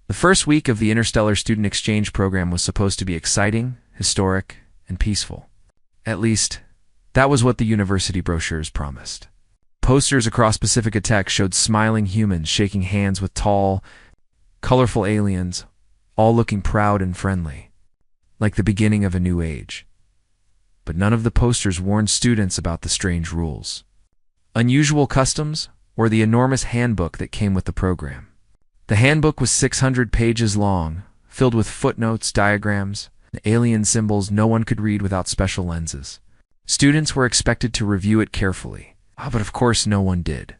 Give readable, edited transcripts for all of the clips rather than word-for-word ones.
The first week of the Interstellar Student Exchange program was supposed to be exciting, historic, and peaceful. At least, that was what the university brochures promised. Posters across Pacifica Tech showed smiling humans shaking hands with tall, colorful aliens, all looking proud and friendly, like the beginning of a new age. But none of the posters warned students about the strange rules, unusual customs, or the enormous handbook that came with the program. The handbook was 600 pages long, filled with footnotes, diagrams, and alien symbols no one could read without special lenses. Students were expected to review it carefully, but of course no one did.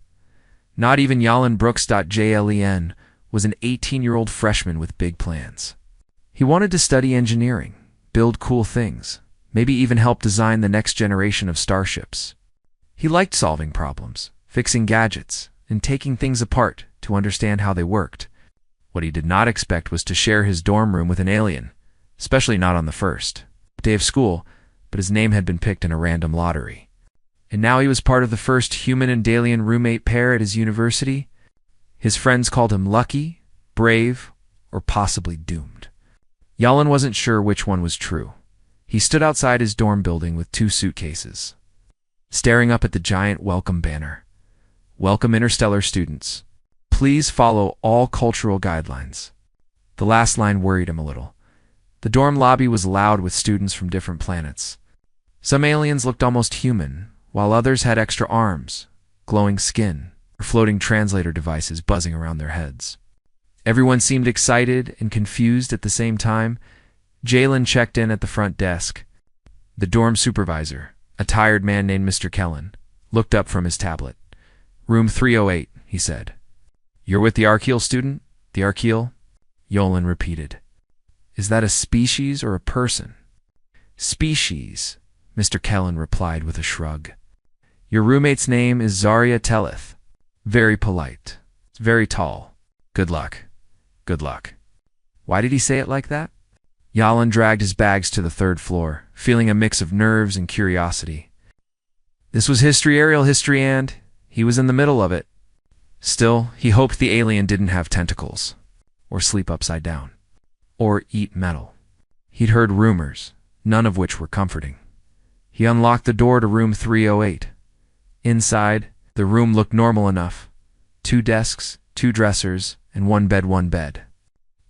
Not even Yalen Brooks. JLEN was an 18-year-old freshman with big plans. He wanted to study engineering, build cool things, maybe even help design the next generation of starships. He liked solving problems, fixing gadgets, and taking things apart to understand how they worked. What he did not expect was to share his dorm room with an alien, especially not on the first day of school, but his name had been picked in a random lottery. And now he was part of the first human and alien roommate pair at his university. His friends called him lucky, brave, or possibly doomed. Yalen wasn't sure which one was true. He stood outside his dorm building with 2 suitcases, staring up at the giant welcome banner. Welcome interstellar students. Please follow all cultural guidelines. The last line worried him a little. The dorm lobby was loud with students from different planets. Some aliens looked almost human, while others had extra arms, glowing skin, or floating translator devices buzzing around their heads. Everyone seemed excited and confused at the same time. Jalen checked in at the front desk. The dorm supervisor, a tired man named Mr. Kellen, looked up from his tablet. Room 308, he said. You're with the Archeal student? The Archeal? Yolan repeated. Is that a species or a person? Species, Mr. Kellen replied with a shrug. Your roommate's name is Zarya Tellith. Very polite. Very tall. Good luck. Good luck. Why did he say it like that? Yalan dragged his bags to the 3rd floor, feeling a mix of nerves and curiosity. This was history, aerial history, and he was in the middle of it. Still, he hoped the alien didn't have tentacles, or sleep upside down, or eat metal. He'd heard rumors, none of which were comforting. He unlocked the door to room 308. Inside, the room looked normal enough. 2 desks, 2 dressers, and 1 bed.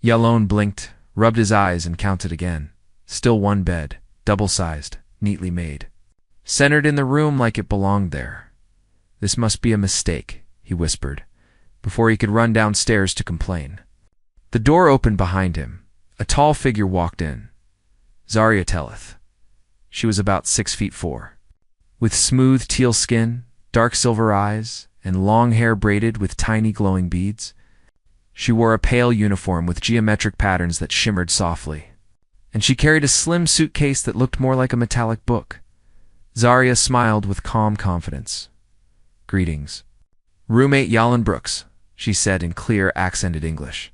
Yalon blinked, rubbed his eyes, and counted again. Still 1 bed, double-sized, neatly made. Centered in the room like it belonged there. This must be a mistake, he whispered, before he could run downstairs to complain. The door opened behind him. A tall figure walked in. Zarya Tellith. She was about 6'4", with smooth teal skin, dark silver eyes, and long hair braided with tiny glowing beads. She wore a pale uniform with geometric patterns that shimmered softly, and she carried a slim suitcase that looked more like a metallic book. Zarya smiled with calm confidence. Greetings. Roommate Yalen Brooks, she said in clear, accented English.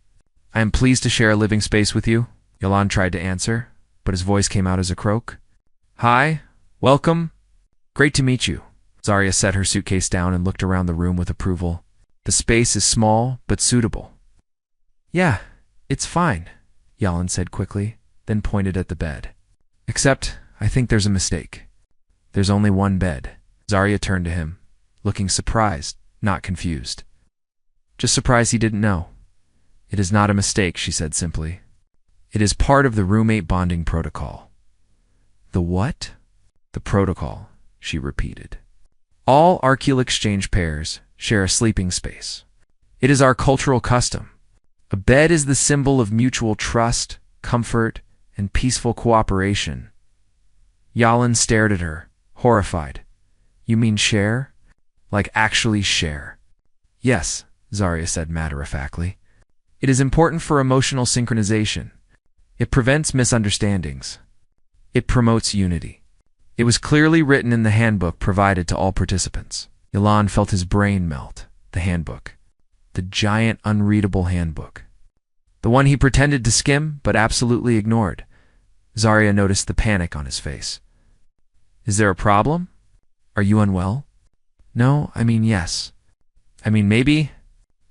I am pleased to share a living space with you. Yalan tried to answer, but his voice came out as a croak. Hi, welcome. Great to meet you. Zarya set her suitcase down and looked around the room with approval. The space is small, but suitable. Yeah, it's fine, Yalan said quickly, then pointed at the bed. Except, I think there's a mistake. There's only 1 bed. Zarya turned to him, looking surprised, not confused. Just surprised he didn't know. It is not a mistake, she said simply. It is part of the roommate bonding protocol. The what? The protocol, she repeated. All Archeal exchange pairs share a sleeping space. It is our cultural custom. A bed is the symbol of mutual trust, comfort, and peaceful cooperation. Yalan stared at her, horrified. You mean share? Like actually share? Yes, Zarya said matter-of-factly. It is important for emotional synchronization. It prevents misunderstandings. It promotes unity. It was clearly written in the handbook provided to all participants. Yalan felt his brain melt. The handbook. The giant, unreadable handbook. The one he pretended to skim, but absolutely ignored. Zarya noticed the panic on his face. Is there a problem? Are you unwell? No, I mean yes. I mean maybe?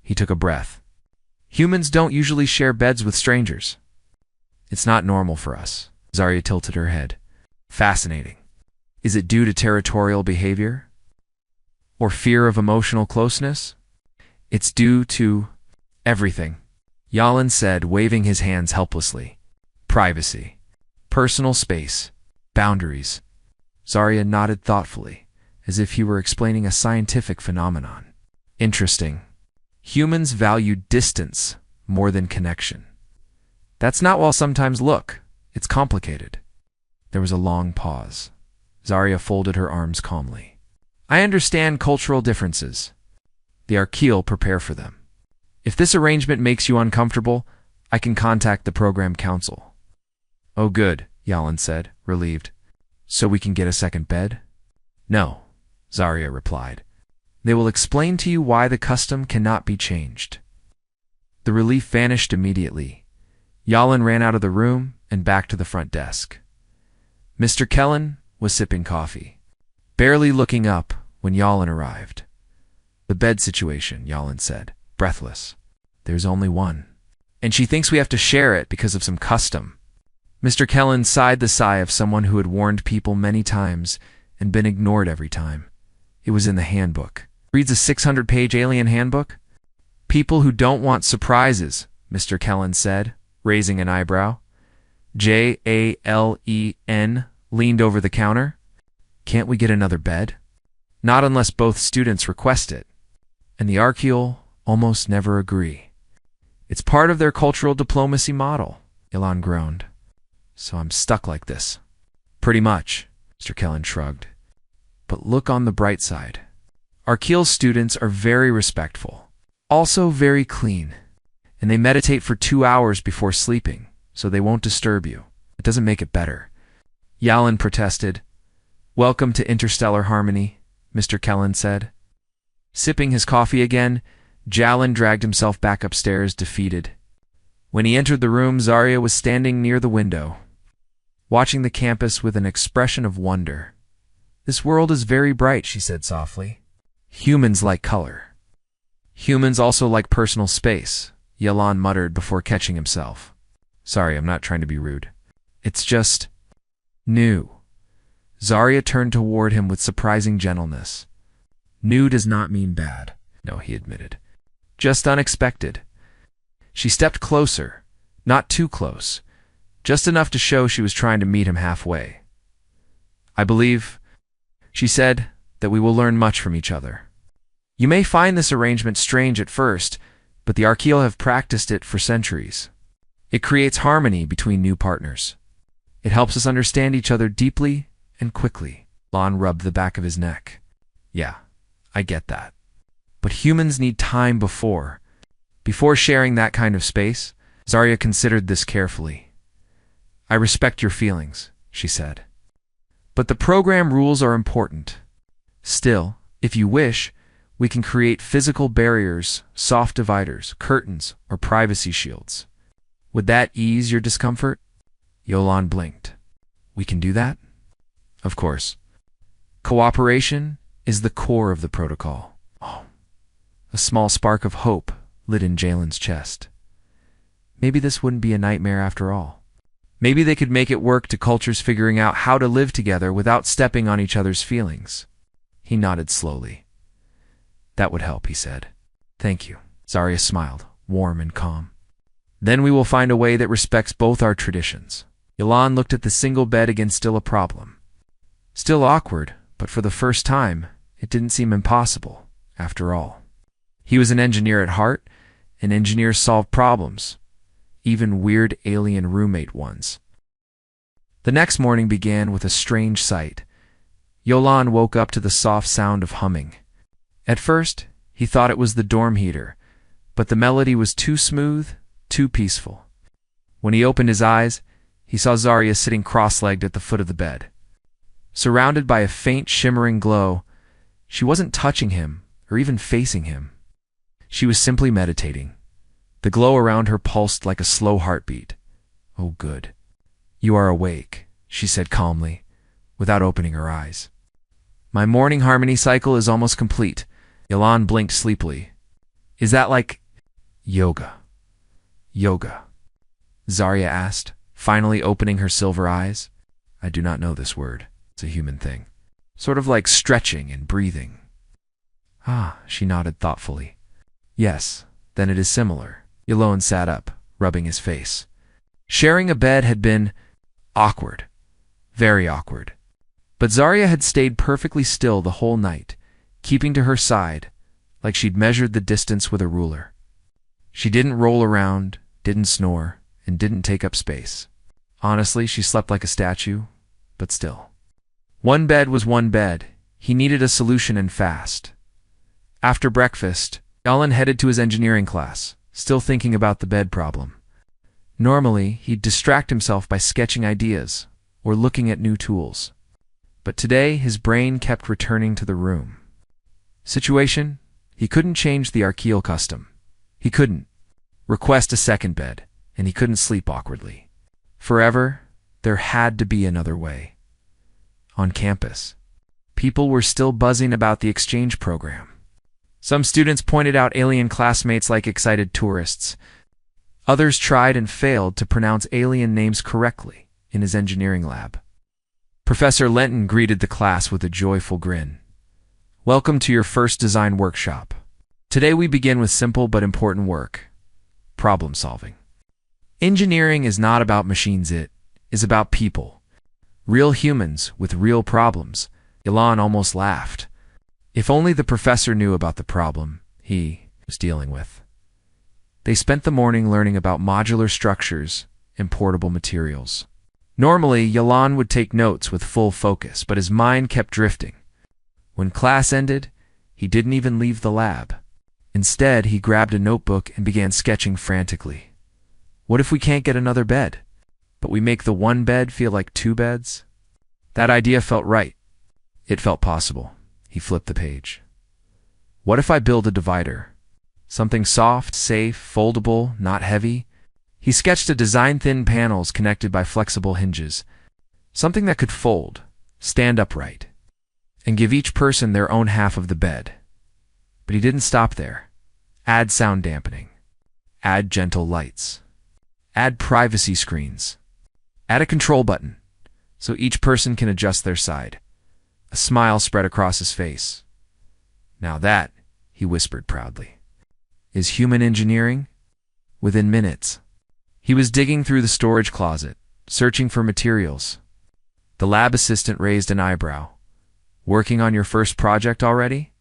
He took a breath. Humans don't usually share beds with strangers. It's not normal for us. Zarya tilted her head. Fascinating. Is it due to territorial behavior? Or fear of emotional closeness? It's due to everything, Yalan said, waving his hands helplessly. Privacy, personal space, boundaries. Zarya nodded thoughtfully, as if he were explaining a scientific phenomenon. Interesting. Humans value distance more than connection. That's not well sometimes. Look, it's complicated. There was a long pause. Zarya folded her arms calmly. I understand cultural differences. The Archeal prepare for them. If this arrangement makes you uncomfortable, I can contact the program council. Oh good, Yalan said, relieved. So we can get a second bed? No, Zarya replied. They will explain to you why the custom cannot be changed. The relief vanished immediately. Yalan ran out of the room and back to the front desk. Mr. Kellen was sipping coffee, barely looking up when Yalan arrived. The bed situation, Yalan said, breathless. There's only one. And she thinks we have to share it because of some custom. Mr. Kellen sighed the sigh of someone who had warned people many times and been ignored every time. It was in the handbook. Reads a 600-page alien handbook? People who don't want surprises, Mr. Kellen said, raising an eyebrow. Jalen leaned over the counter. Can't we get another bed? Not unless both students request it. And the Archeal almost never agree. It's part of their cultural diplomacy model, Ilan groaned. So I'm stuck like this. Pretty much, Mr. Kellen shrugged. But look on the bright side. Archeal students are very respectful, also very clean, and they meditate for 2 hours before sleeping, so they won't disturb you. It doesn't make it better. Yalan protested. Welcome to interstellar harmony, Mr. Kellen said. Sipping his coffee again, Yalan dragged himself back upstairs, defeated. When he entered the room, Zarya was standing near the window, watching the campus with an expression of wonder. This world is very bright, she said softly. Humans like color. Humans also like personal space, Yalan muttered before catching himself. Sorry, I'm not trying to be rude. It's just new. Zarya turned toward him with surprising gentleness. New does not mean bad, no, he admitted. Just unexpected. She stepped closer, not too close, just enough to show she was trying to meet him halfway. I believe, she said, that we will learn much from each other. You may find this arrangement strange at first, but the Archeal have practiced it for centuries. It creates harmony between new partners. It helps us understand each other deeply and quickly. Lon rubbed the back of his neck. Yeah, I get that. But humans need time before sharing that kind of space. Zarya considered this carefully. I respect your feelings, she said. But the program rules are important. Still, if you wish, we can create physical barriers, soft dividers, curtains, or privacy shields. Would that ease your discomfort? Yalan blinked. We can do that? Of course. Cooperation is the core of the protocol. Oh. A small spark of hope lit in Jalen's chest. Maybe this wouldn't be a nightmare after all. Maybe they could make it work to cultures figuring out how to live together without stepping on each other's feelings. He nodded slowly. That would help, he said. Thank you. Zarya smiled, warm and calm. Then we will find a way that respects both our traditions. Yalan looked at the single bed again, still a problem. Still awkward, but for the first time, it didn't seem impossible, after all. He was an engineer at heart, and engineers solve problems, even weird alien roommate ones. The next morning began with a strange sight. Yalan woke up to the soft sound of humming. At first, he thought it was the dorm heater, but the melody was too smooth, too peaceful. When he opened his eyes, he saw Zarya sitting cross-legged at the foot of the bed. Surrounded by a faint, shimmering glow, she wasn't touching him or even facing him. She was simply meditating. The glow around her pulsed like a slow heartbeat. Oh, good. You are awake, she said calmly, without opening her eyes. My morning harmony cycle is almost complete. Yalan blinked sleepily. Is that like yoga? Yoga? Zarya asked, finally opening her silver eyes. I do not know this word. It's a human thing. Sort of like stretching and breathing. Ah, she nodded thoughtfully. Yes, then it is similar. Yalon sat up, rubbing his face. Sharing a bed had been awkward. Very awkward. But Zarya had stayed perfectly still the whole night, keeping to her side, like she'd measured the distance with a ruler. She didn't roll around, didn't snore, and didn't take up space. Honestly, she slept like a statue, but still. One bed was one bed. He needed a solution and fast. After breakfast, Yalon headed to his engineering class, still thinking about the bed problem. Normally, he'd distract himself by sketching ideas or looking at new tools. But today, his brain kept returning to the room. Situation? He couldn't change the archaeal custom. He couldn't request a second bed, and he couldn't sleep awkwardly. Forever, there had to be another way. On campus, people were still buzzing about the exchange program. Some students pointed out alien classmates like excited tourists. Others tried and failed to pronounce alien names correctly in his engineering lab. Professor Lenton greeted the class with a joyful grin. Welcome to your first design workshop. Today we begin with simple but important work. Problem solving. Engineering is not about machines, it is about people. Real humans with real problems. Yalon almost laughed. If only the professor knew about the problem he was dealing with. They spent the morning learning about modular structures and portable materials. Normally, Yalon would take notes with full focus, but his mind kept drifting. When class ended, he didn't even leave the lab. Instead, he grabbed a notebook and began sketching frantically. What if we can't get another bed, but we make the one bed feel like two beds? That idea felt right. It felt possible. He flipped the page. What if I build a divider? Something soft, safe, foldable, not heavy? He sketched a design thin panels connected by flexible hinges. Something that could fold, stand upright, and give each person their own half of the bed. But he didn't stop there. Add sound dampening. Add gentle lights. Add privacy screens. Add a control button, so each person can adjust their side. A smile spread across his face. Now that, he whispered proudly, is human engineering? Within minutes, he was digging through the storage closet, searching for materials. The lab assistant raised an eyebrow. Working on your first project already?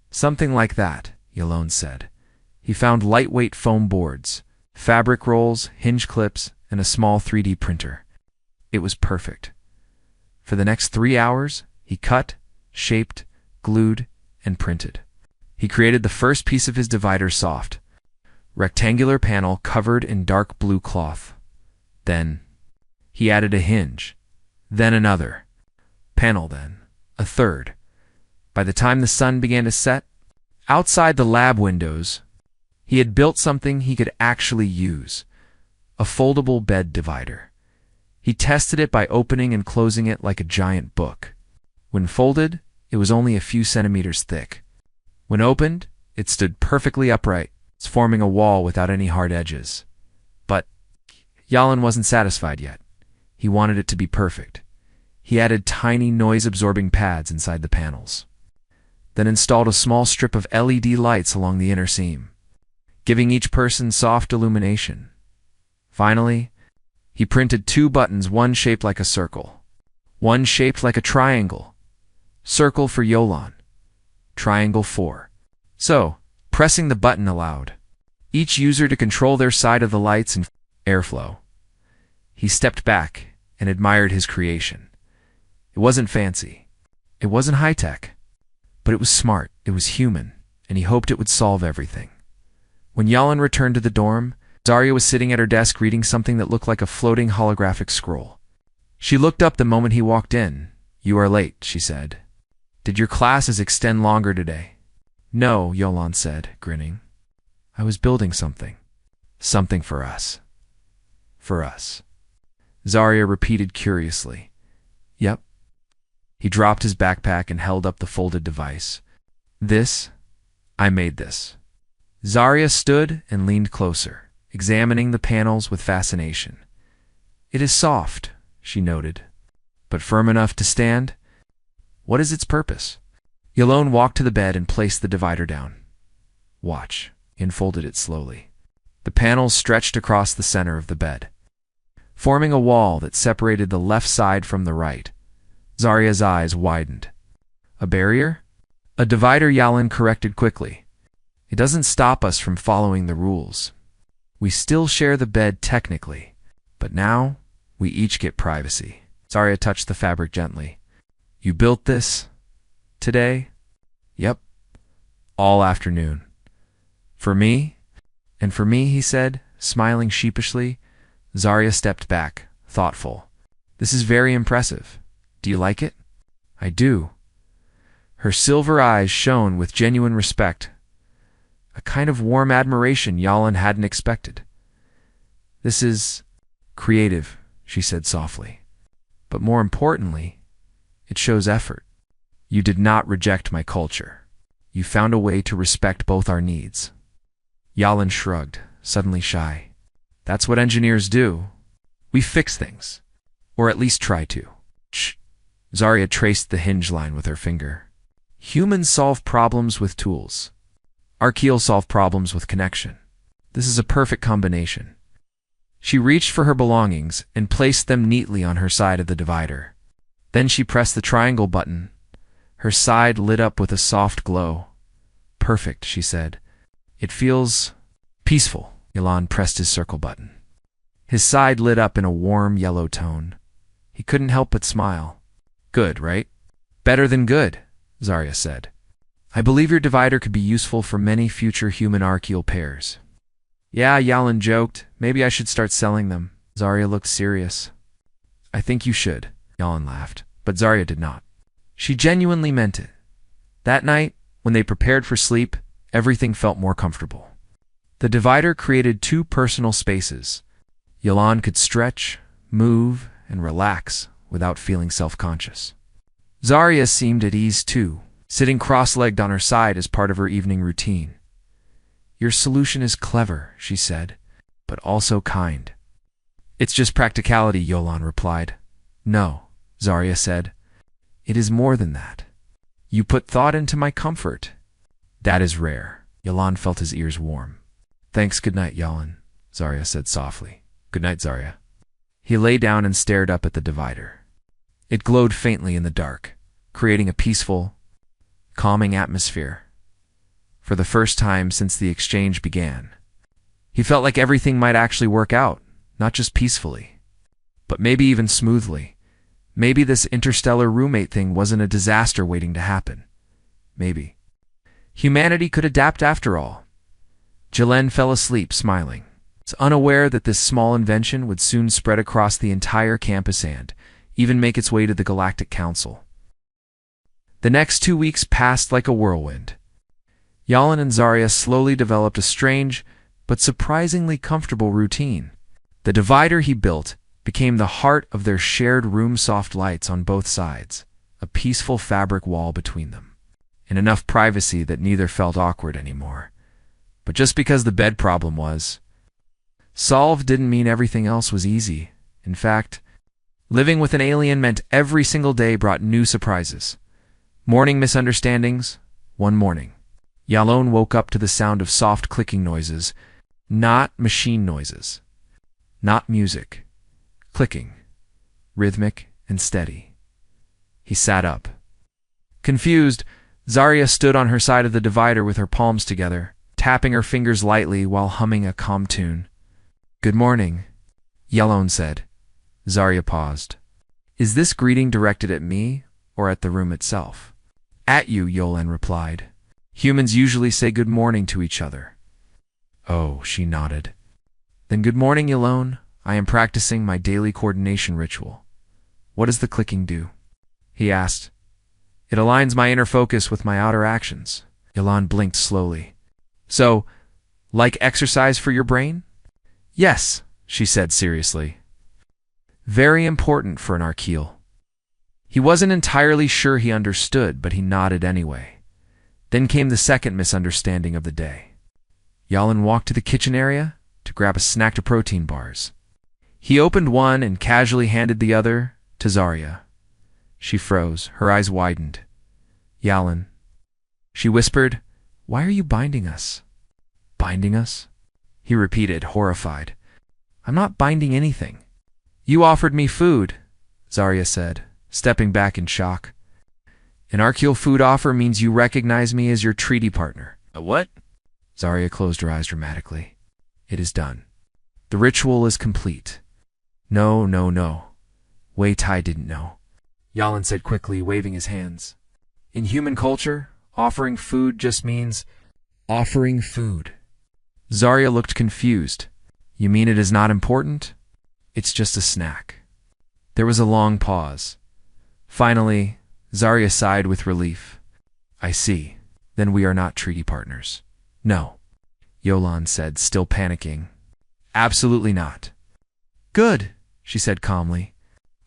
Something like that, Yalon said. He found lightweight foam boards, fabric rolls, hinge clips, and a small 3D printer. It was perfect. For the next 3 hours, he cut, shaped, glued, and printed. He created the first piece of his divider soft, rectangular panel covered in dark blue cloth. Then, he added a hinge, then another panel, then a third. By the time the sun began to set, outside the lab windows, he had built something he could actually use, a foldable bed divider. He tested it by opening and closing it like a giant book. When folded, it was only a few centimeters thick. When opened, it stood perfectly upright, forming a wall without any hard edges. But Yalon wasn't satisfied yet. He wanted it to be perfect. He added tiny noise-absorbing pads inside the panels, then installed a small strip of LED lights along the inner seam, giving each person soft illumination. Finally, he printed 2 buttons, one shaped like a circle, one shaped like a triangle. Circle for Yalon, triangle for. So, pressing the button allowed each user to control their side of the lights and airflow. He stepped back and admired his creation. It wasn't fancy. It wasn't high-tech. But it was smart, it was human, and he hoped it would solve everything. When Yalon returned to the dorm, Zarya was sitting at her desk reading something that looked like a floating holographic scroll. She looked up the moment he walked in. You are late, she said. Did your classes extend longer today? No, Yalon said, grinning. I was building something. Something for us. For us. Zarya repeated curiously. Yep. He dropped his backpack and held up the folded device. I made this. Zarya stood and leaned closer, examining the panels with fascination. "It is soft," she noted. "But firm enough to stand? What is its purpose?" Yalon walked to the bed and placed the divider down. "Watch." He unfolded it slowly. The panels stretched across the center of the bed, forming a wall that separated the left side from the right. Zarya's eyes widened. "A barrier?" "A divider," Yalon corrected quickly. "It doesn't stop us from following the rules. We still share the bed technically, but now we each get privacy." Zarya touched the fabric gently. "You built this today?" "Yep. All afternoon. For me?" "And for me," he said, smiling sheepishly. Zarya stepped back, thoughtful. "This is very impressive. Do you like it?" "I do." Her silver eyes shone with genuine respect, a kind of warm admiration Yalon hadn't expected. "This is creative," she said softly. "But more importantly, it shows effort. You did not reject my culture. You found a way to respect both our needs." Yalon shrugged, suddenly shy. "That's what engineers do. We fix things. Or at least try to." Shh. Zarya traced the hinge line with her finger. "Humans solve problems with tools. Archaeals solve problems with connection. This is a perfect combination." She reached for her belongings and placed them neatly on her side of the divider. Then she pressed the triangle button. Her side lit up with a soft glow. "Perfect," she said. "It feels peaceful." Yalon pressed his circle button. His side lit up in a warm yellow tone. He couldn't help but smile. "Good, right?" "Better than good," Zarya said. "I believe your divider could be useful for many future human-archaeal pairs." "Yeah," Yalon joked. "Maybe I should start selling them." Zarya looked serious. "I think you should," Yalon laughed. But Zarya did not. She genuinely meant it. That night, when they prepared for sleep, everything felt more comfortable. The divider created two personal spaces. Yalon could stretch, move, and relax without feeling self-conscious. Zarya seemed at ease too, sitting cross-legged on her side as part of her evening routine. "Your solution is clever," she said, "but also kind." "It's just practicality," Yalon replied. "No," Zarya said. "It is more than that. You put thought into my comfort." "That is rare." Yalon felt his ears warm. "Thanks, good night, Yalon," Zarya said softly. "Good night, Zarya." He lay down and stared up at the divider. It glowed faintly in the dark, creating a peaceful, calming atmosphere. For the first time since the exchange began, he felt like everything might actually work out, not just peacefully, but maybe even smoothly. Maybe this interstellar roommate thing wasn't a disaster waiting to happen. Maybe humanity could adapt after all. Jalen fell asleep, smiling, unaware that this small invention would soon spread across the entire campus and even make its way to the Galactic Council. The next 2 weeks passed like a whirlwind. Yalon and Zarya slowly developed a strange but surprisingly comfortable routine. The divider he built became the heart of their shared room, soft lights on both sides, a peaceful fabric wall between them, and enough privacy that neither felt awkward anymore. But just because the bed problem was solved didn't mean everything else was easy. In fact, living with an alien meant every single day brought new surprises. Morning misunderstandings. One morning, Yalon woke up to the sound of soft clicking noises, not machine noises, not music. Clicking, rhythmic and steady. He sat up. Confused, Zarya stood on her side of the divider with her palms together, tapping her fingers lightly while humming a calm tune. "Good morning," Yalon said. Zarya paused. "Is this greeting directed at me or at the room itself?" "At you," Yalon replied. "Humans usually say good morning to each other." "Oh," she nodded. "Then good morning, Yalon. I am practicing my daily coordination ritual." "What does the clicking do?" he asked. "It aligns my inner focus with my outer actions." Yalon blinked slowly. "So, like exercise for your brain?" "Yes," she said seriously. "Very important for an archaeal." He wasn't entirely sure he understood, but he nodded anyway. Then came the second misunderstanding of the day. Yalon walked to the kitchen area, to grab a snack of protein bars. He opened one and casually handed the other to Zarya. She froze, her eyes widened. Yalan. She whispered, "Why are you binding us?" "Binding us?" he repeated, horrified. "I'm not binding anything." "You offered me food," Zarya said, stepping back in shock. "An archeal food offer means you recognize me as your treaty partner." "A what?" Zarya closed her eyes dramatically. "It is done. The ritual is complete." No. Wei Tai didn't know. Yalan said quickly, waving his hands. "In human culture, offering food just means offering food." Zarya looked confused. "You mean it is not important?" "It's just a snack." There was a long pause. Finally, Zarya sighed with relief. "I see. Then we are not treaty partners." "No," Yolan said, still panicking. "Absolutely not." "Good," she said calmly.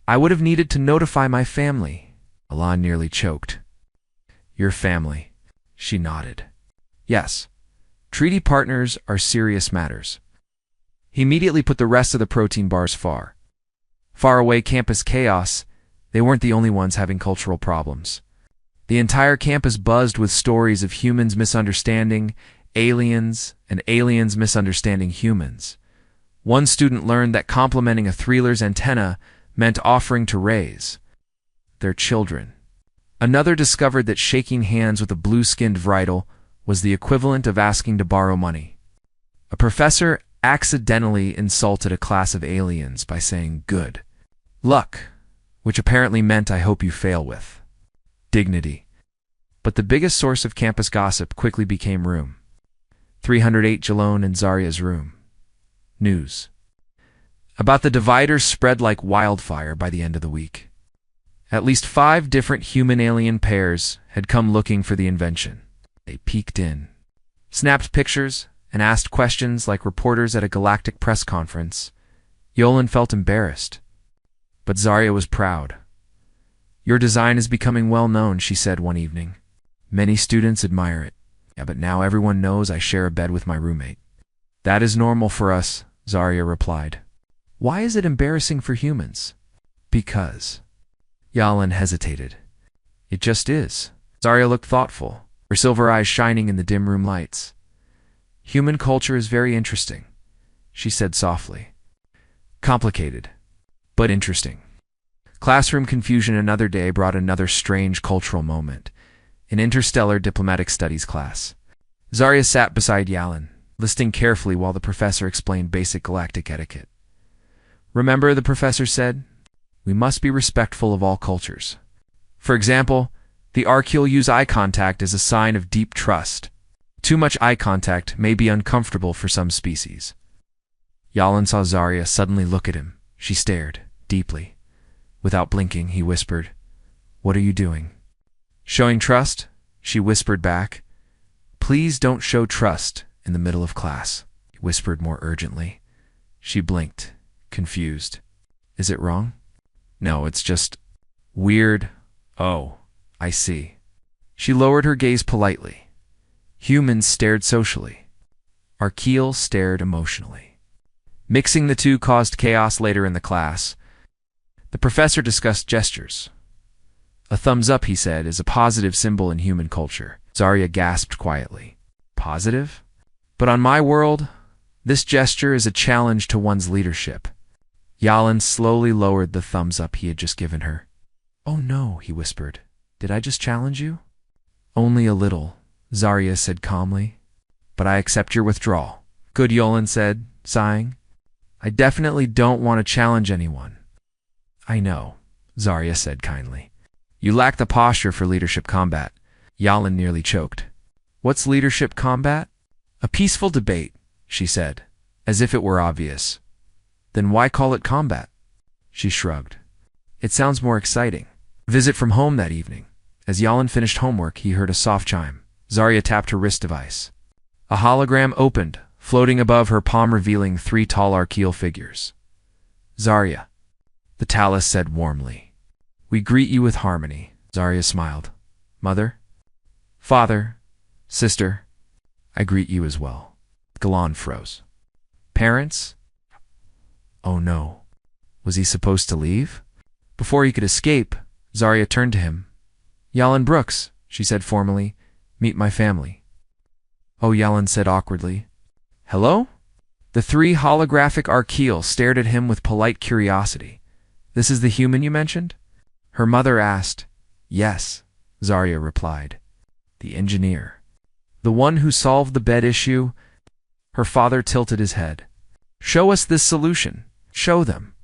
"I would have needed to notify my family." Alon nearly choked. "Your family." She nodded. "Yes. Treaty partners are serious matters." He immediately put the rest of the protein bars far away. Campus chaos. They weren't the only ones having cultural problems. The entire campus buzzed with stories of humans misunderstanding aliens and aliens misunderstanding humans. One student learned that complimenting a Threeler's antenna meant offering to raise their children. Another discovered that shaking hands with a blue-skinned Vrital was the equivalent of asking to borrow money. A professor accidentally insulted a class of aliens by saying "good luck," which apparently meant "I hope you fail with dignity." But the biggest source of campus gossip quickly became room 308 Jalone and Zarya's room. News about the dividers spread like wildfire by the end of the week. At least 5 different human-alien pairs had come looking for the invention. They peeked in, snapped pictures, and asked questions like reporters at a Galactic press conference. Yolan felt embarrassed, but Zarya was proud. "Your design is becoming well known," she said one evening. "Many students admire it. Yeah, but now everyone knows I share a bed with my roommate." "That is normal for us," Zarya replied. "Why is it embarrassing for humans?" "Because." Yalan hesitated. "It just is." Zarya looked thoughtful, her silver eyes shining in the dim room lights. "Human culture is very interesting," she said softly. "Complicated, but interesting." Classroom confusion another day brought another strange cultural moment. An interstellar diplomatic studies class. Zarya sat beside Yalan, listening carefully while the professor explained basic galactic etiquette. "Remember," the professor said, "we must be respectful of all cultures. For example, the archeal use eye contact as a sign of deep trust. Too much eye contact may be uncomfortable for some species." Yalan saw Zarya suddenly look at him. She stared, deeply. Without blinking, he whispered, "What are you doing?" "Showing trust," she whispered back. "Please don't show trust in the middle of class," he whispered more urgently. She blinked, confused. "Is it wrong?" "No, it's just weird." "Oh, I see." She lowered her gaze politely. Humans stared socially. Archeal stared emotionally. Mixing the two caused chaos later in the class. The professor discussed gestures. "A thumbs up," he said, "is a positive symbol in human culture." Zarya gasped quietly. "Positive? But on my world, this gesture is a challenge to one's leadership." Yalan slowly lowered the thumbs up he had just given her. "Oh no," he whispered. "Did I just challenge you?" "Only a little," Zarya said calmly. "But I accept your withdrawal." "Good," Yolan said, sighing. "I definitely don't want to challenge anyone." "I know," Zarya said kindly. "You lack the posture for leadership combat." Yalan nearly choked. "What's leadership combat?" "A peaceful debate," she said, as if it were obvious. "Then why call it combat?" She shrugged. "It sounds more exciting." Visit from home that evening. As Yalan finished homework, he heard a soft chime. Zarya tapped her wrist device. A hologram opened, floating above her palm, revealing 3 tall archeal figures. "Zarya," the Talus said warmly. "We greet you with harmony." Zarya smiled. "Mother? Father? Sister? I greet you as well." Galan froze. Parents? Oh no. Was he supposed to leave? Before he could escape, Zarya turned to him. Yalan Brooks, she said formally. Meet my family. Oh, Yalan said awkwardly. Hello? The three holographic Archeal stared at him with polite curiosity. This is the human you mentioned? Her mother asked. Yes, Zarya replied. The engineer. The one who solved the bed issue? Her father tilted his head. Show us this solution. Show them.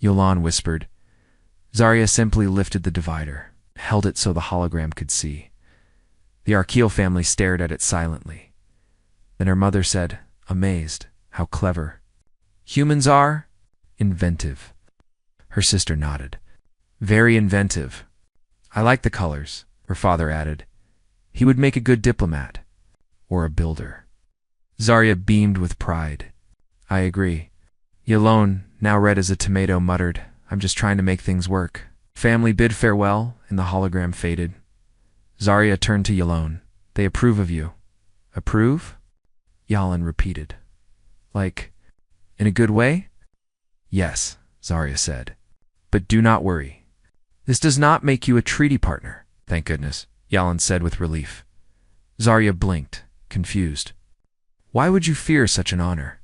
Yalan whispered. Zarya simply lifted the divider, held it so the hologram could see. The Archeal family stared at it silently. Then her mother said, amazed, how clever. Humans are inventive. Her sister nodded. Very inventive. I like the colors, her father added. He would make a good diplomat. Or a builder. Zarya beamed with pride. I agree. Yalan, now red as a tomato, muttered, I'm just trying to make things work. Family bid farewell, and the hologram faded. Zarya turned to Yalan. They approve of you. Approve? Yalan repeated. Like, in a good way? Yes, Zarya said. But do not worry. This does not make you a treaty partner. Thank goodness, Yalan said with relief. Zarya blinked, confused. Why would you fear such an honor?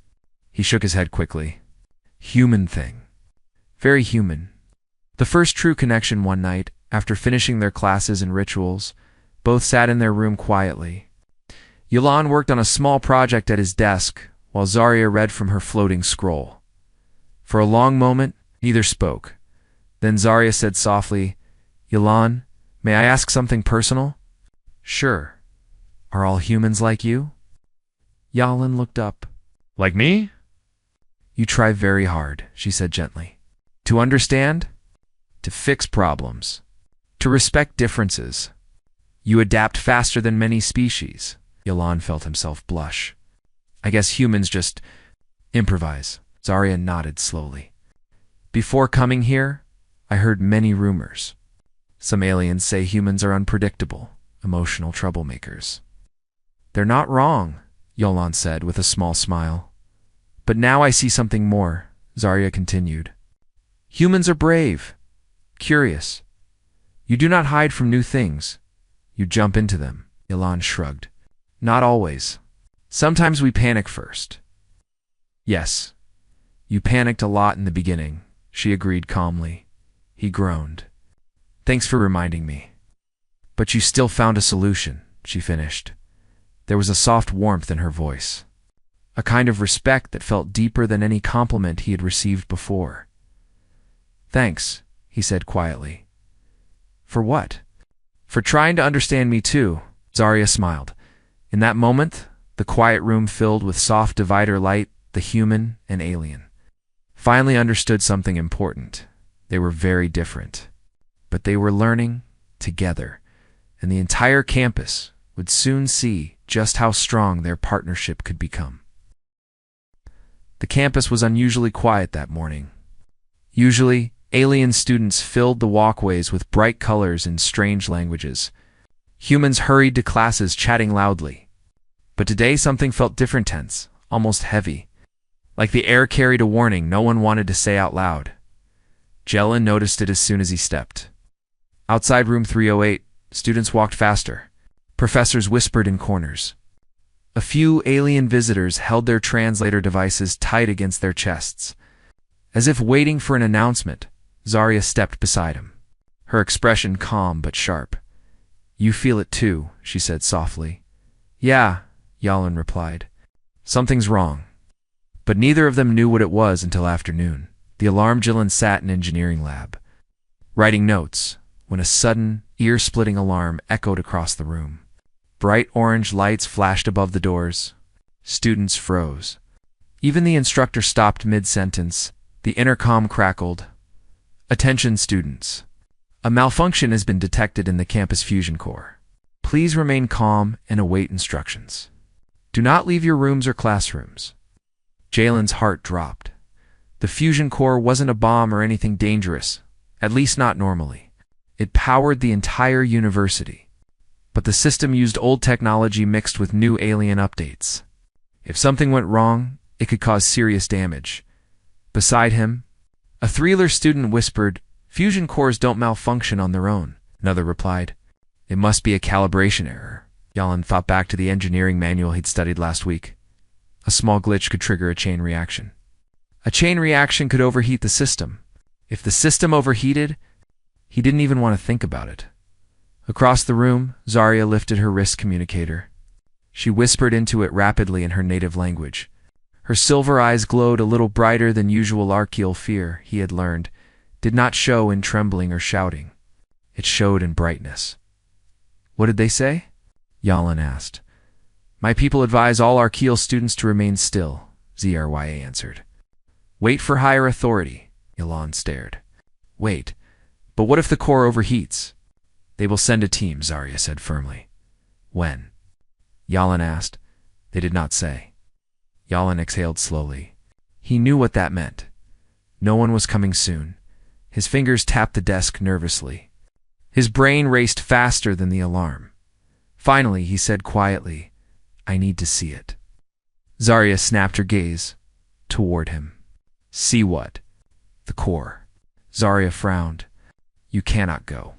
He shook his head quickly. Human thing. Very human. The first true connection one night, after finishing their classes and rituals, both sat in their room quietly. Yalan worked on a small project at his desk, while Zarya read from her floating scroll. For a long moment, neither spoke. Then Zarya said softly, Yalan, may I ask something personal? Sure. Are all humans like you? Yalan looked up. Like me? You try very hard, she said gently. To understand? To fix problems. To respect differences. You adapt faster than many species. Yalan felt himself blush. I guess humans just improvise. Zarya nodded slowly. Before coming here, I heard many rumors. Some aliens say humans are unpredictable, emotional troublemakers. They're not wrong, Yalan said with a small smile. But now I see something more, Zarya continued. Humans are brave, curious. You do not hide from new things. You jump into them. Yalan shrugged. Not always. Sometimes we panic first. Yes, you panicked a lot in the beginning, she agreed calmly. He groaned. Thanks for reminding me. But you still found a solution, she finished. There was a soft warmth in her voice. A kind of respect that felt deeper than any compliment he had received before. Thanks, he said quietly. For what? For trying to understand me too, Zarya smiled. In that moment, the quiet room filled with soft divider light, the human and alien. Finally understood something important. They were very different. But they were learning together, and the entire campus would soon see just how strong their partnership could become. The campus was unusually quiet that morning. Usually, alien students filled the walkways with bright colors and strange languages. Humans hurried to classes chatting loudly. But today something felt different, tense, almost heavy. Like the air carried a warning no one wanted to say out loud. Jellin noticed it as soon as he stepped. Outside room 308, students walked faster. Professors whispered in corners. A few alien visitors held their translator devices tight against their chests. As if waiting for an announcement, Zarya stepped beside him. Her expression calm but sharp. You feel it too, she said softly. Yeah, Yalan replied. Something's wrong. But neither of them knew what it was until afternoon. The alarmed Jellin sat in engineering lab, writing notes, when a sudden, ear-splitting alarm echoed across the room. Bright orange lights flashed above the doors. Students froze. Even the instructor stopped mid-sentence. The intercom crackled. Attention students. A malfunction has been detected in the campus fusion core. Please remain calm and await instructions. Do not leave your rooms or classrooms. Jalen's heart dropped. The fusion core wasn't a bomb or anything dangerous, at least not normally. It powered the entire university. But the system used old technology mixed with new alien updates. If something went wrong, It could cause serious damage. Beside him, a three-year student whispered, "Fusion cores don't malfunction on their own." Another replied, "It must be a calibration error." Yalan thought back to the engineering manual he'd studied last week. A small glitch could trigger a chain reaction. A chain reaction could overheat the system. If the system overheated, he didn't even want to think about it. Across the room, Zarya lifted her wrist communicator. She whispered into it rapidly in her native language. Her silver eyes glowed a little brighter than usual. Archeal fear, he had learned, did not show in trembling or shouting. It showed in brightness. "What did they say?" Yalan asked. "My people advise all Archeal students to remain still," Zrya answered. "Wait for higher authority." Yalan stared. "Wait, but what if the core overheats?" "They will send a team," Zarya said firmly. "When?" Yalan asked. "They did not say." Yalan exhaled slowly. He knew what that meant. No one was coming soon. His fingers tapped the desk nervously. His brain raced faster than the alarm. Finally, he said quietly, "I need to see it." Zarya snapped her gaze toward him. "See what?" "The core." Zarya frowned. "You cannot go.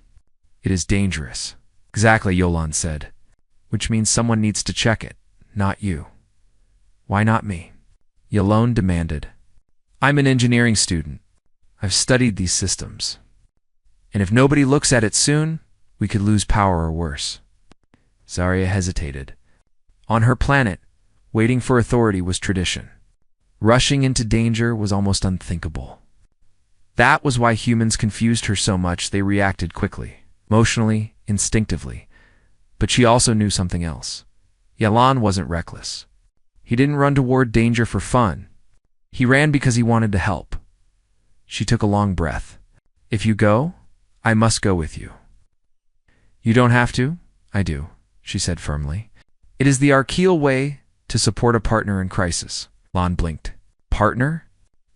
It is dangerous." "Exactly," Yalan said. "Which means someone needs to check it, not you." "Why not me?" Yalan demanded. "I'm an engineering student. I've studied these systems. And if nobody looks at it soon, we could lose power or worse." Zarya hesitated. On her planet, waiting for authority was tradition. Rushing into danger was almost unthinkable. That was why humans confused her so much. They reacted quickly, emotionally, instinctively. But she also knew something else. Yalan wasn't reckless. He didn't run toward danger for fun. He ran because he wanted to help. She took a long breath. "If you go, I must go with you." "You don't have to." "I do," she said firmly. "It is the Archeal way to support a partner in crisis." Lon blinked. "Partner?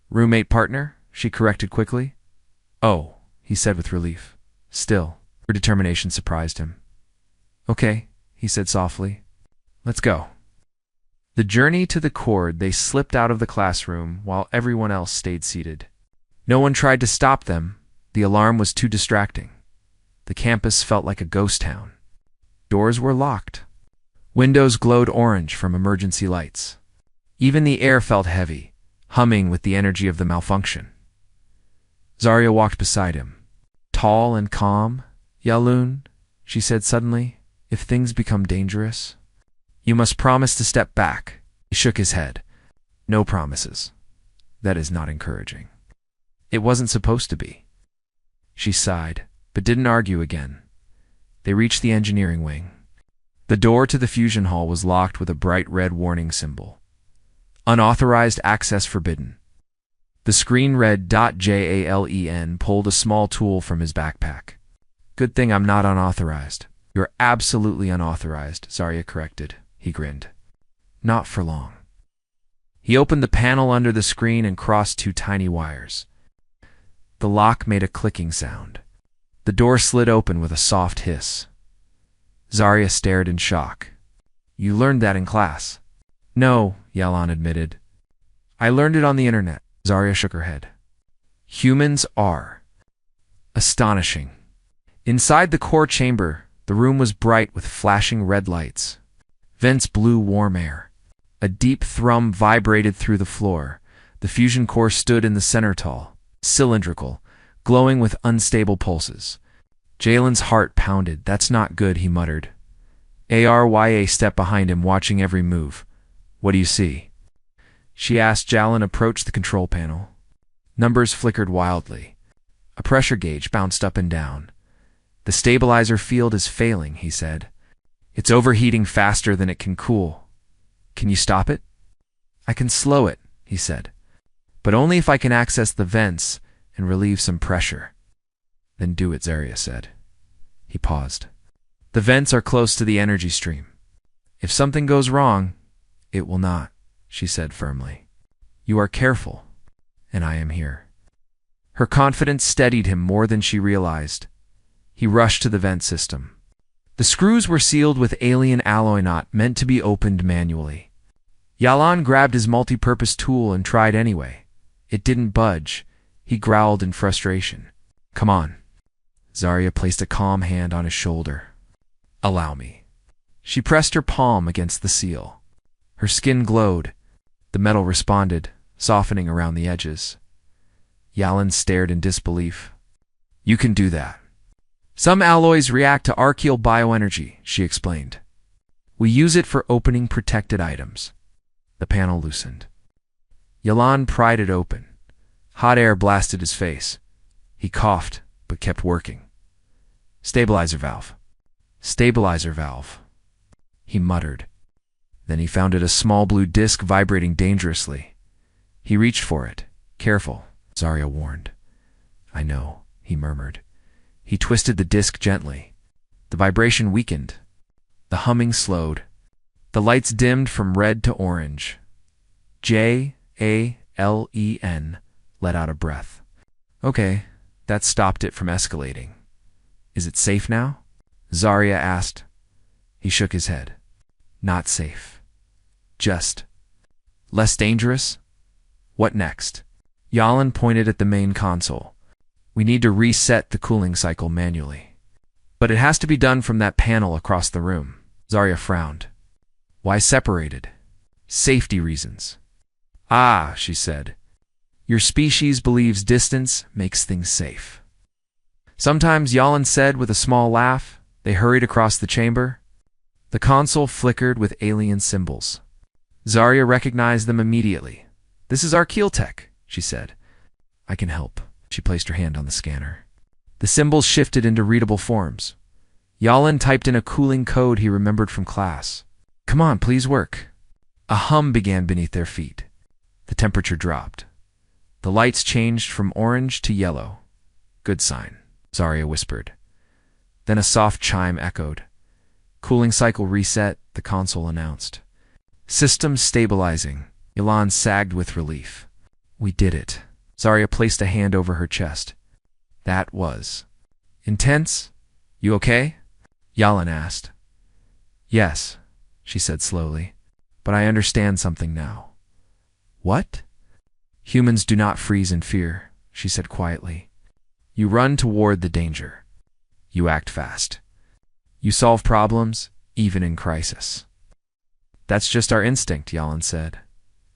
Roommate partner?" she corrected quickly. "Oh," he said with relief. Still, her determination surprised him. "Okay," he said softly. "Let's go." The journey to the cord, they slipped out of the classroom while everyone else stayed seated. No one tried to stop them. The alarm was too distracting. The campus felt like a ghost town. Doors were locked. Windows glowed orange from emergency lights. Even the air felt heavy, humming with the energy of the malfunction. Zarya walked beside him. "Tall and calm, Yalun," she said suddenly, "if things become dangerous, you must promise to step back." He shook his head. "No promises. That is not encouraging." "It wasn't supposed to be." She sighed, but didn't argue again. They reached the engineering wing. The door to the fusion hall was locked with a bright red warning symbol. "Unauthorized access forbidden." The screen read .JALEN pulled a small tool from his backpack. "Good thing I'm not unauthorized." "You're absolutely unauthorized," Zarya corrected. He grinned. "Not for long." He opened the panel under the screen and crossed two tiny wires. The lock made a clicking sound. The door slid open with a soft hiss. Zarya stared in shock. "You learned that in class." "No," Yalan admitted. "I learned it on the internet." Zarya shook her head. "Humans are." Astonishing. Inside the core chamber, the room was bright with flashing red lights. Vents blew warm air. A deep thrum vibrated through the floor. The fusion core stood in the center tall, cylindrical, glowing with unstable pulses. Jalen's heart pounded. "That's not good," he muttered. Arya stepped behind him, watching every move. "What do you see?" she asked. Jalen approached the control panel. Numbers flickered wildly. A pressure gauge bounced up and down. "The stabilizer field is failing," he said. "It's overheating faster than it can cool." "Can you stop it?" "I can slow it," he said. "But only if I can access the vents and relieve some pressure." "Then do it," Zarya said. He paused. "The vents are close to the energy stream. If something goes wrong, it will not," she said firmly. "You are careful, and I am here." Her confidence steadied him more than she realized. He rushed to the vent system. The screws were sealed with alien alloy knot meant to be opened manually. Yalan grabbed his multi-purpose tool and tried anyway. It didn't budge. He growled in frustration. Come on. Zarya placed a calm hand on his shoulder. Allow me. She pressed her palm against the seal. Her skin glowed. The metal responded, softening around the edges. Yalan stared in disbelief. You can do that. Some alloys react to archaeal bioenergy, she explained. We use it for opening protected items. The panel loosened. Yalan pried it open. Hot air blasted his face. He coughed, but kept working. Stabilizer valve. Stabilizer valve. He muttered. Then he found it a small blue disc vibrating dangerously. He reached for it. Careful, Zarya warned. I know, he murmured. He twisted the disc gently. The vibration weakened. The humming slowed. The lights dimmed from red to orange. J-A-L-E-N let out a breath. Okay, that stopped it from escalating. Is it safe now? Zarya asked. He shook his head. Not safe. Just less dangerous? What next? Yalan pointed at the main console. We need to reset the cooling cycle manually. But it has to be done from that panel across the room. Zarya frowned. Why separated? Safety reasons. Ah, she said. Your species believes distance makes things safe. Sometimes, Yalan said with a small laugh. They hurried across the chamber. The console flickered with alien symbols. Zarya recognized them immediately. This is Archaeotech, she said. I can help. She placed her hand on the scanner. The symbols shifted into readable forms. Yalan typed in a cooling code he remembered from class. Come on, please work. A hum began beneath their feet. The temperature dropped. The lights changed from orange to yellow. Good sign, Zarya whispered. Then a soft chime echoed. Cooling cycle reset, the console announced. System stabilizing. Yalan sagged with relief. We did it. Zarya placed a hand over her chest. That was intense. You okay? Yalan asked. Yes, she said slowly. But I understand something now. What? Humans do not freeze in fear, she said quietly. You run toward the danger. You act fast. You solve problems, even in crisis. That's just our instinct, Yalan said.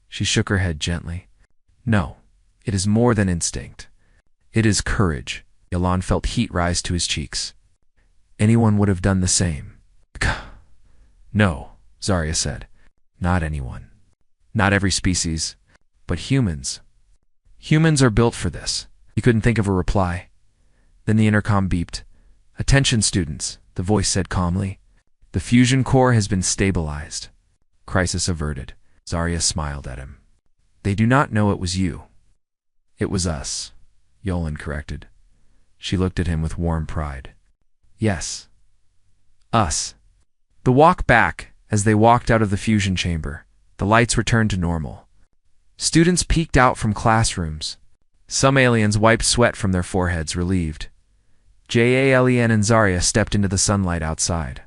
She shook her head gently. No, it is more than instinct. It is courage. Yalan felt heat rise to his cheeks. Anyone would have done the same. No, Zarya said. Not anyone. Not every species, but humans. Humans are built for this. He couldn't think of a reply. Then the intercom beeped. Attention, students, the voice said calmly. The fusion core has been stabilized. Crisis averted. Zarya smiled at him. They do not know it was you. It was us, Yalan corrected. She looked at him with warm pride. Yes. Us. The walk back, as they walked out of the fusion chamber, the lights returned to normal. Students peeked out from classrooms. Some aliens wiped sweat from their foreheads, relieved. Jalen and Zarya stepped into the sunlight outside.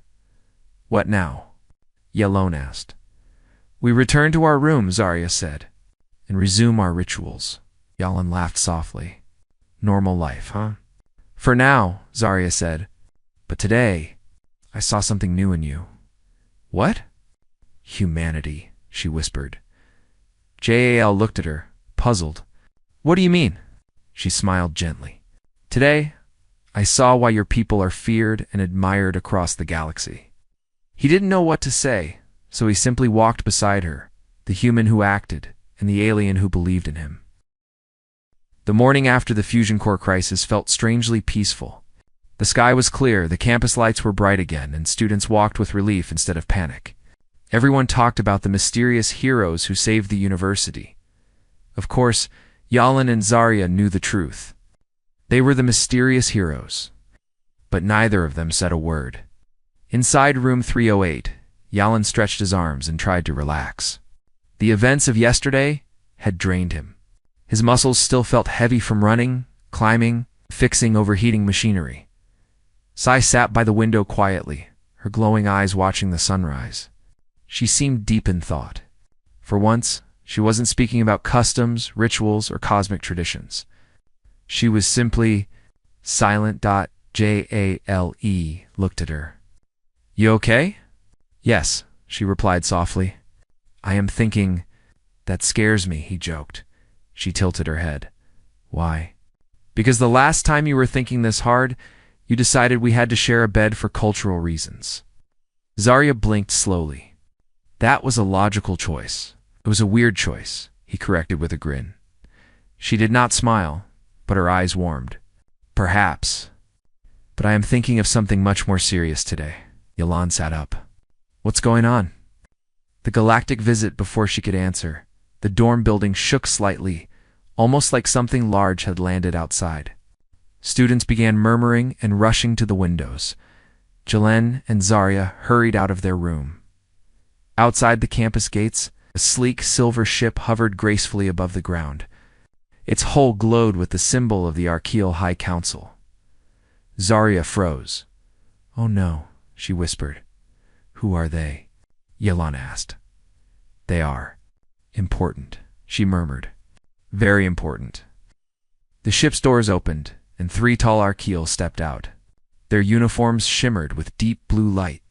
What now? Yalan asked. We return to our room, Zarya said, and resume our rituals. Yalan laughed softly. Normal life, huh? For now, Zarya said. But today, I saw something new in you. What? Humanity, she whispered. Jal looked at her, puzzled. What do you mean? She smiled gently. Today, I saw why your people are feared and admired across the galaxy. He didn't know what to say, so he simply walked beside her, the human who acted and the alien who believed in him. The morning after the fusion core crisis felt strangely peaceful. The sky was clear, the campus lights were bright again, and students walked with relief instead of panic. Everyone talked about the mysterious heroes who saved the university. Of course, Yalan and Zarya knew the truth. They were the mysterious heroes. But neither of them said a word. Inside room 308, Yalan stretched his arms and tried to relax. The events of yesterday had drained him. His muscles still felt heavy from running, climbing, fixing overheating machinery. Sai sat by the window quietly, her glowing eyes watching the sunrise. She seemed deep in thought. For once, she wasn't speaking about customs, rituals, or cosmic traditions. She was simply silent. Jale looked at her. You okay? Yes, she replied softly. I am thinking. That scares me, he joked. She tilted her head. Why? Because the last time you were thinking this hard, you decided we had to share a bed for cultural reasons. Zarya blinked slowly. That was a logical choice. It was a weird choice, he corrected with a grin. She did not smile, but her eyes warmed. Perhaps. But I am thinking of something much more serious today. Yalan sat up. What's going on? The Galactic visit. Before she could answer, the dorm building shook slightly, almost like something large had landed outside. Students began murmuring and rushing to the windows. Jalen and Zarya hurried out of their room. Outside the campus gates, a sleek silver ship hovered gracefully above the ground. Its hull glowed with the symbol of the Archeal High Council. Zarya froze. Oh no, she whispered. Who are they? Yalan asked. They are important, she murmured. Very important. The ship's doors opened, and 3 tall Archeals stepped out. Their uniforms shimmered with deep blue light.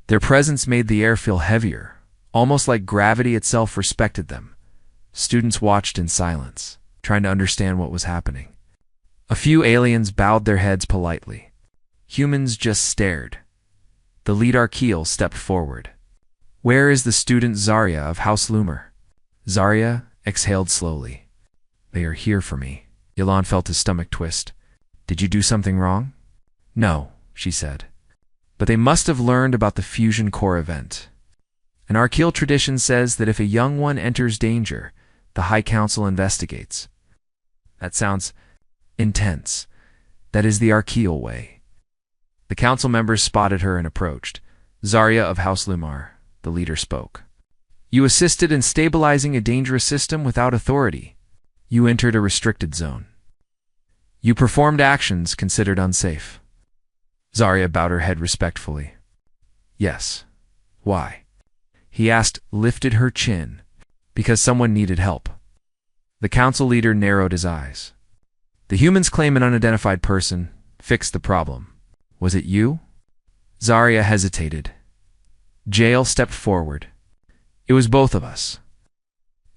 Their presence made the air feel heavier, almost like gravity itself respected them. Students watched in silence, trying to understand what was happening. A few aliens bowed their heads politely. Humans just stared. The lead Archeal stepped forward. Where is the student Zarya of House Lumer? Zarya exhaled slowly. They are here for me. Yalan felt his stomach twist. Did you do something wrong? No, she said. But they must have learned about the fusion core event. An Archeal tradition says that if a young one enters danger, the High Council investigates. That sounds intense. That is the Archeal way. The council members spotted her and approached. Zarya of House Lumar, the leader spoke. You assisted in stabilizing a dangerous system without authority. You entered a restricted zone. You performed actions considered unsafe. Zarya bowed her head respectfully. Yes. Why? He asked, lifted her chin. Because someone needed help. The council leader narrowed his eyes. The humans claim an unidentified person fixed the problem. Was it you? Zarya hesitated. Jael stepped forward. It was both of us.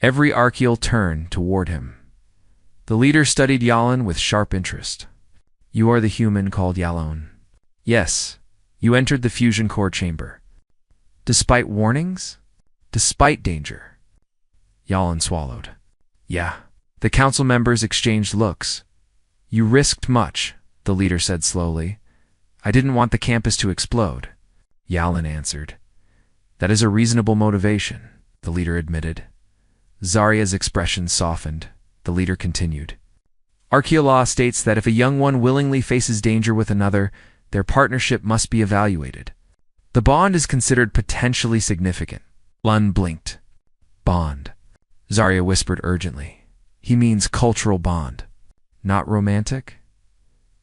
Every Archeal turned toward him. The leader studied Yalan with sharp interest. You are the human called Yalon. Yes, you entered the fusion core chamber. Despite warnings? Despite danger? Yalan swallowed. Yeah. The council members exchanged looks. You risked much, the leader said slowly. I didn't want the campus to explode. Yalan answered. That is a reasonable motivation, the leader admitted. Zarya's expression softened. The leader continued. Archeal law states that if a young one willingly faces danger with another, their partnership must be evaluated. The bond is considered potentially significant. Lun blinked. Bond. Zarya whispered urgently. He means cultural bond. Not romantic?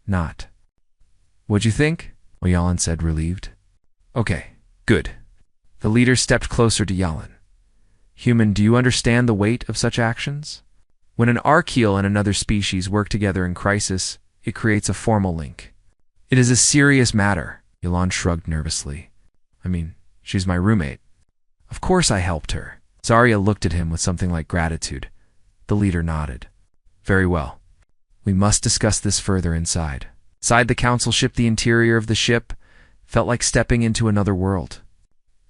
Not. What'd you think? Yalan said, relieved. Okay, good. The leader stepped closer to Yalan. Human, do you understand the weight of such actions? When an Archeal and another species work together in crisis, it creates a formal link. It is a serious matter, Yalan shrugged nervously. I mean, she's my roommate. Of course I helped her. Zarya looked at him with something like gratitude. The leader nodded. Very well. We must discuss this further inside. Inside the council ship, the interior of the ship felt like stepping into another world.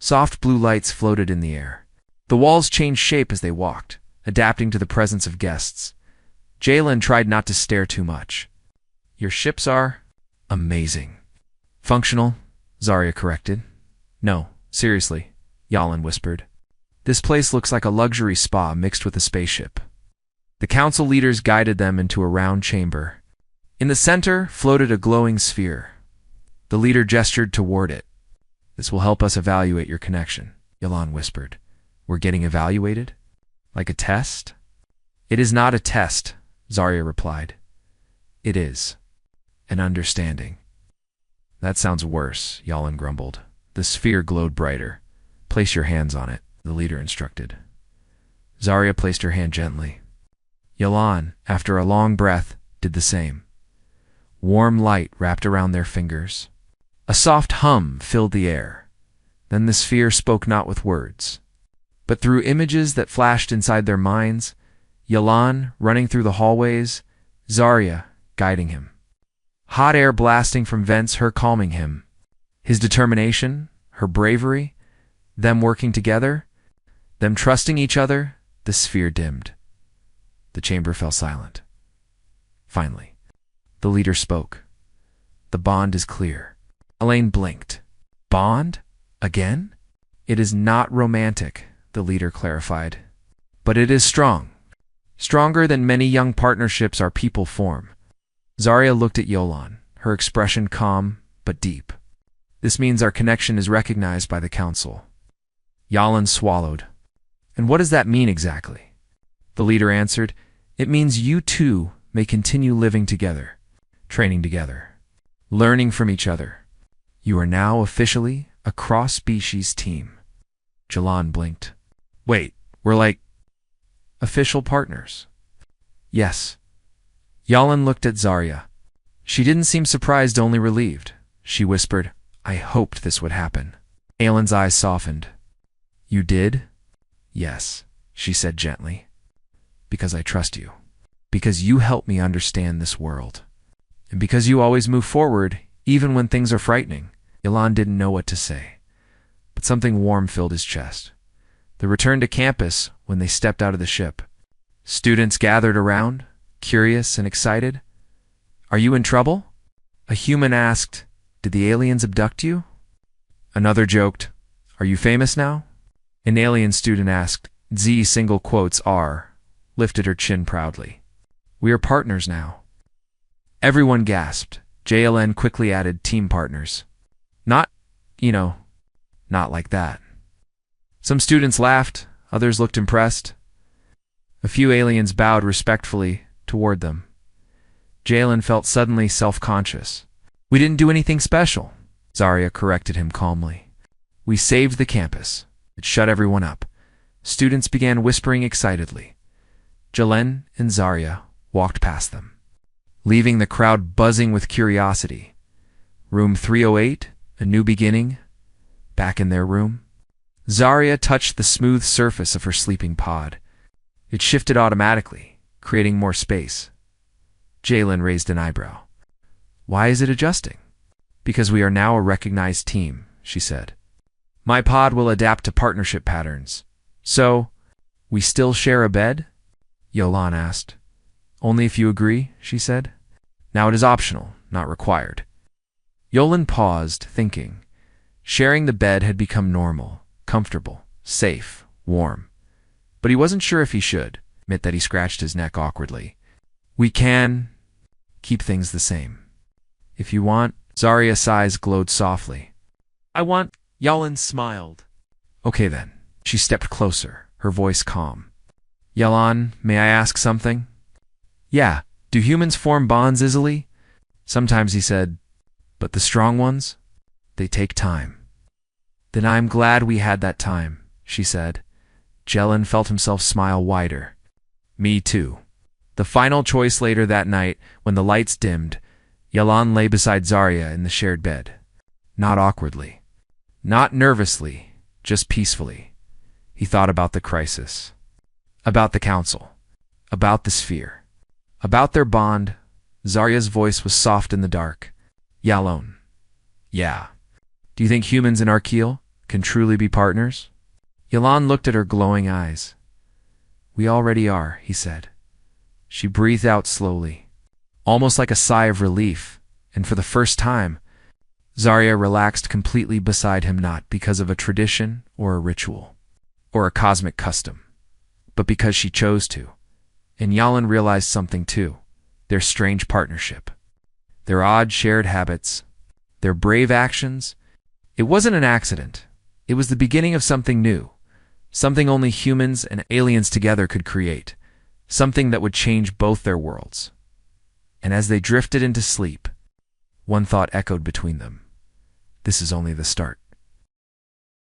Soft blue lights floated in the air. The walls changed shape as they walked, adapting to the presence of guests. Jalen tried not to stare too much. Your ships are amazing. Functional, Zarya corrected. No, seriously, Yalan whispered. This place looks like a luxury spa mixed with a spaceship. The council leaders guided them into a round chamber. In the center floated a glowing sphere. The leader gestured toward it. This will help us evaluate your connection, Yalan whispered. We're getting evaluated? Like a test? It is not a test, Zarya replied. It is. An understanding. That sounds worse, Yalan grumbled. The sphere glowed brighter. Place your hands on it, the leader instructed. Zarya placed her hand gently. Yalan, after a long breath, did the same. Warm light wrapped around their fingers. A soft hum filled the air. Then the sphere spoke not with words, but through images that flashed inside their minds. Yalan running through the hallways, Zarya guiding him. Hot air blasting from vents, her calming him. His determination, her bravery, them working together, them trusting each other. The sphere dimmed. The chamber fell silent. Finally, the leader spoke. The bond is clear. Elaine blinked. Bond? Again? It is not romantic, the leader clarified. But it is strong. Stronger than many young partnerships our people form. Zarya looked at Yolan, her expression calm but deep. This means our connection is recognized by the council. Yalan swallowed. And what does that mean exactly? The leader answered, it means you two may continue living together, training together, learning from each other. You are now officially a cross-species team. Jalan blinked. Wait, we're like official partners? Yes. Yalan looked at Zarya. She didn't seem surprised, only relieved. She whispered, I hoped this would happen. Aelin's eyes softened. You did? Yes, she said gently. Because I trust you. Because you help me understand this world. And because you always move forward, even when things are frightening. Yalan didn't know what to say, but something warm filled his chest. The return to campus when they stepped out of the ship. Students gathered around, curious and excited. Are you in trouble? A human asked, did the aliens abduct you? Another joked, are you famous now? An alien student asked, Z single quotes R, lifted her chin proudly. We are partners now. Everyone gasped. JLN quickly added team partners. Not like that. Some students laughed, others looked impressed. A few aliens bowed respectfully toward them. JLN felt suddenly self-conscious. We didn't do anything special, Zarya corrected him calmly. We saved the campus. It shut everyone up. Students began whispering excitedly. Jalen and Zarya walked past them, leaving the crowd buzzing with curiosity. Room 308, a new beginning, back in their room. Zarya touched the smooth surface of her sleeping pod. It shifted automatically, creating more space. Jalen raised an eyebrow. Why is it adjusting? Because we are now a recognized team, she said. My pod will adapt to partnership patterns. So, we still share a bed? Yolan asked. Only if you agree, she said. Now it is optional, not required. Yolan paused, thinking. Sharing the bed had become normal, comfortable, safe, warm. But he wasn't sure if he should admit that he scratched his neck awkwardly. We can keep things the same. If you want, Zarya's eyes glowed softly. I want. Yalan smiled. Okay then. She stepped closer, her voice calm. Yalan, may I ask something? Yeah, do humans form bonds easily? Sometimes, he said. But the strong ones? They take time. Then I'm glad we had that time, she said. Jelen felt himself smile wider. Me too. The final choice later that night, when the lights dimmed, Yalan lay beside Zarya in the shared bed. Not awkwardly. Not nervously, just peacefully. He thought about the crisis. About the council. About the sphere. About their bond. Zarya's voice was soft in the dark. Yalon. Yeah. Do you think humans and Arkeel can truly be partners? Yalan looked at her glowing eyes. We already are, he said. She breathed out slowly, almost like a sigh of relief, and for the first time, Zarya relaxed completely beside him, not because of a tradition or a ritual, or a cosmic custom, but because she chose to. And Yalan realized something too, their strange partnership, their odd shared habits, their brave actions. It wasn't an accident. It was the beginning of something new, something only humans and aliens together could create, something that would change both their worlds. And as they drifted into sleep, one thought echoed between them. This is only the start.